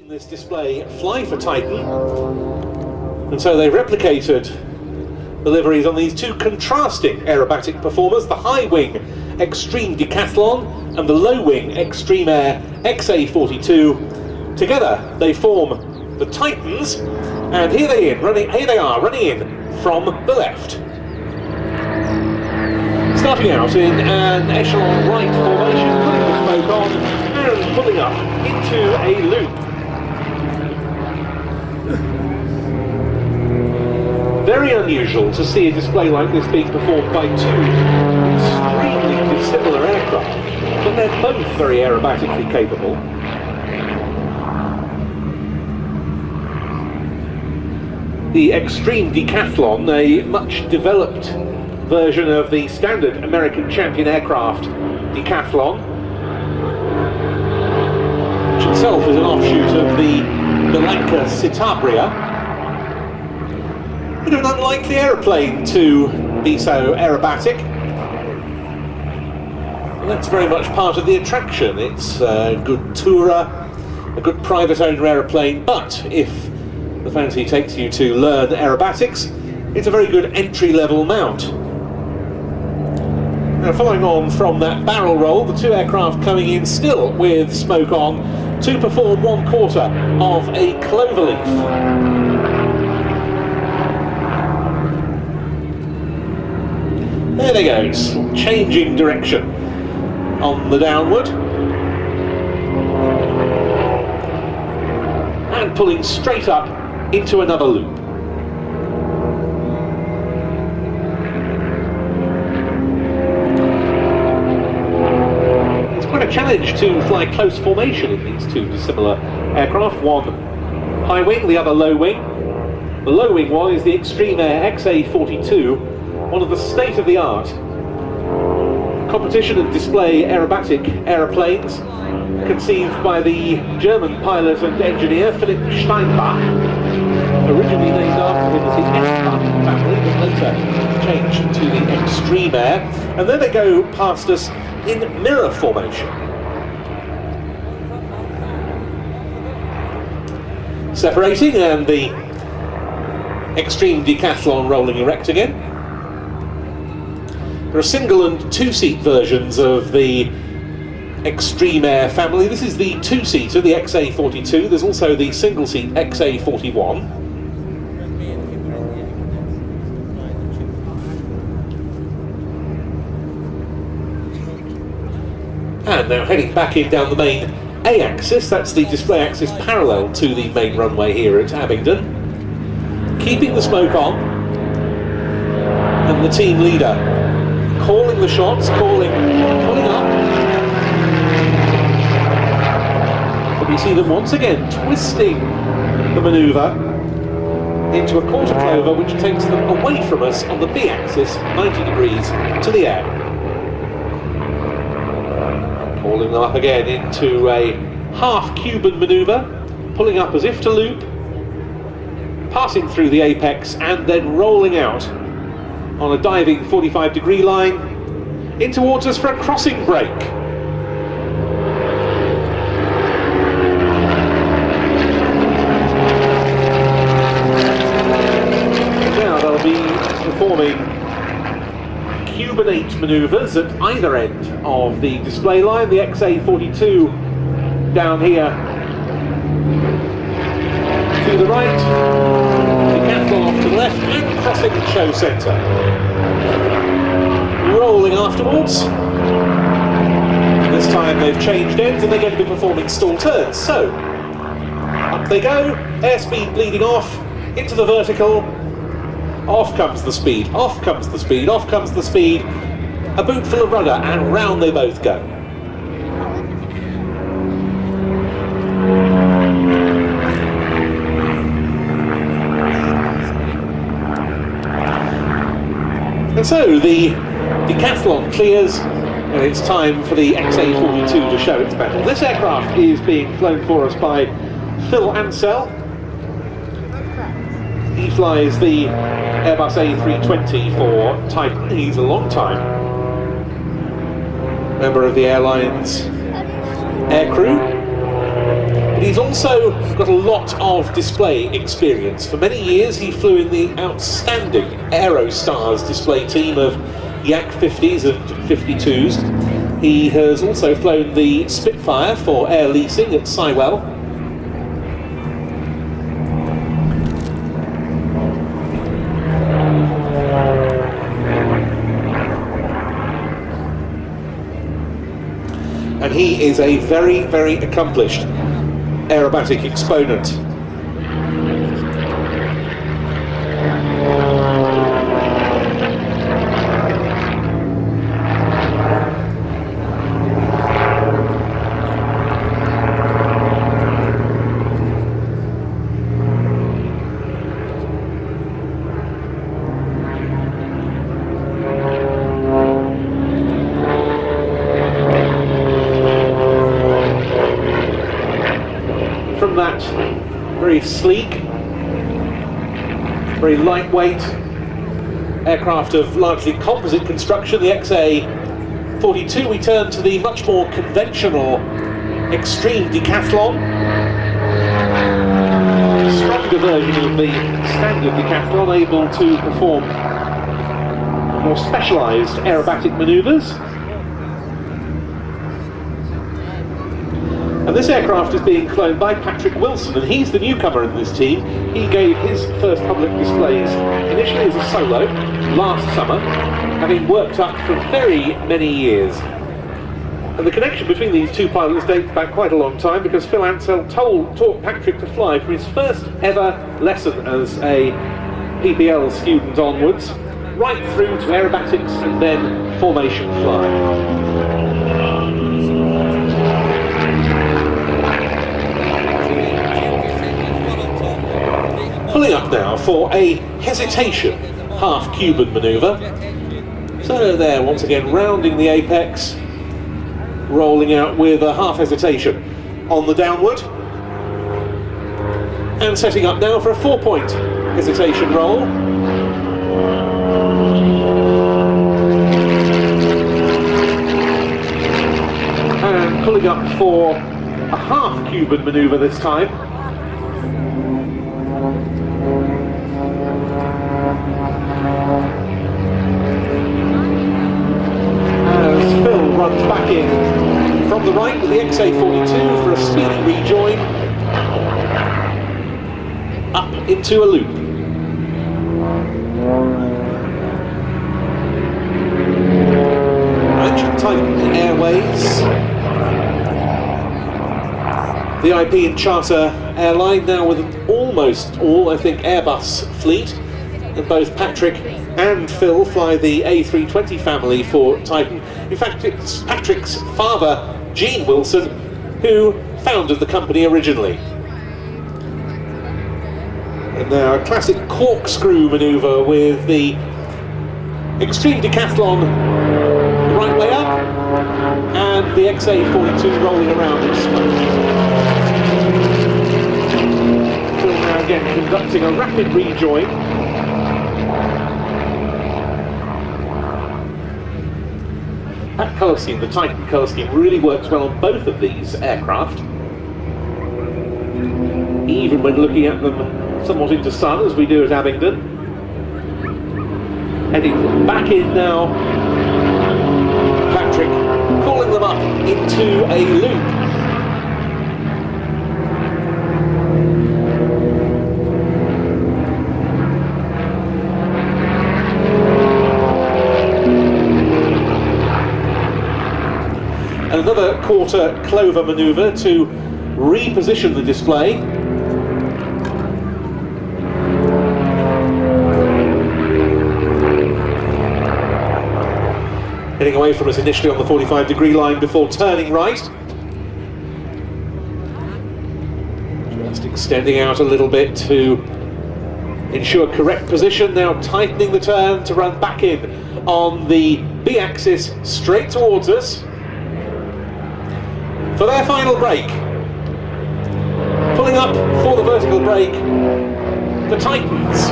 seen this display fly for Titan, and so they replicated the liveries on these two contrasting aerobatic performers, the high-wing Xtreme Decathlon and the low-wing Xtremeair XA42. Together they form the Titans, and here they are running in from the left. Starting out in an echelon right formation, putting the smoke on and pulling up into a loop. Very unusual to see a display like this being performed by two extremely dissimilar aircraft, but they're both very aerobatically capable. The Xtreme Decathlon, a much developed version of the standard American champion aircraft Decathlon, which itself is an offshoot of the Xtremeair. Bit of an unlikely aeroplane to be so aerobatic. And that's very much part of the attraction. It's a good tourer, a good private owner aeroplane, but if the fancy takes you to learn aerobatics, it's a very good entry-level mount. Now, following on from that barrel roll, the two aircraft coming in still with smoke on to perform 1/4 of a cloverleaf. There they go, changing direction on the downward and pulling straight up into another loop. It's quite a challenge to fly close formation in these two dissimilar aircraft, one high wing, the other low wing. The low wing one is the Xtremeair XA42, one of the state-of-the-art competition and display aerobatic aeroplanes, conceived by the German pilot and engineer Philipp Steinbach, originally named after him as the F-Bach family, but later changed to the Xtremeair. And then they go past us in mirror formation. Separating, and the Xtreme Decathlon rolling erect again. There are single and two-seat versions of the Xtremeair family. This is the two-seater, the XA42. There's also the single-seat XA41. And now heading back in down the main A-axis, that's the display axis parallel to the main runway here at Abingdon. Keeping the smoke on, and the team leader calling the shots, pulling up. But we see them once again twisting the manoeuvre into a quarter clover, which takes them away from us on the B-axis, 90 degrees to the air. Pulling them up again into a half Cuban manoeuvre, pulling up as if to loop, passing through the apex and then rolling out on a diving 45-degree line in towards us for a crossing break. Now they'll be performing Cubanate manoeuvres at either end of the display line. The XA42 down here to the right, Decathlon off to the left, and crossing the show centre. Rolling afterwards. This time they've changed ends and they're going to be performing stall turns. So, up they go, airspeed bleeding off, into the vertical, off comes the speed, off comes the speed, off comes the speed, a boot full of rudder, and round they both go. And so the Decathlon clears, and it's time for the XA42 to show its mettle. This aircraft is being flown for us by Phil Ansell. He flies the Airbus A320 for Titan. He's a long time member of the airline's aircrew. But he's also got a lot of display experience. For many years he flew in the outstanding Aerostars display team of Yak 50s and 52s. He has also flown the Spitfire for Air Leasing at Sywell. And he is a very, very accomplished aerobatic exponent. From that very sleek, very lightweight aircraft of largely composite construction, the XA42, we turn to the much more conventional Xtreme Decathlon. A stronger version of the standard Decathlon, able to perform more specialised aerobatic manoeuvres. And this aircraft is being flown by Patrick Wilson, and he's the newcomer in this team. He gave his first public displays initially as a solo last summer, having worked up for very many years. And the connection between these two pilots dates back quite a long time, because Phil Ansell taught Patrick to fly from his first ever lesson as a PPL student onwards, right through to aerobatics and then formation flying. Pulling up now for a hesitation half Cuban manoeuvre. So there, once again, rounding the apex, rolling out with a half hesitation on the downward, and setting up now for a 4-point hesitation roll. And pulling up for a half Cuban manoeuvre this time. Runs back in from the right with the XA42 for a speedy rejoin up into a loop. Ancient Titan Airways, VIP and charter airline, now with an almost all, I think, Airbus fleet, and both Patrick and Phil fly the A320 family for Titan. In fact, it's Patrick's father, Gene Wilson, who founded the company originally. And now a classic corkscrew manoeuvre with the Xtreme Decathlon the right way up, and the XA42 rolling around in smoke. Phil now again conducting a rapid rejoin. That colour scheme, the Titan colour scheme, really works well on both of these aircraft. Even when looking at them somewhat into sun, as we do at Abingdon. Heading back in now, Patrick calling them up into a loop. Another quarter clover manoeuvre to reposition the display. Heading away from us initially on the 45-degree line before turning right. Just extending out a little bit to ensure correct position, now tightening the turn to run back in on the B-axis straight towards us. For their final break, pulling up for the vertical break, the Titans.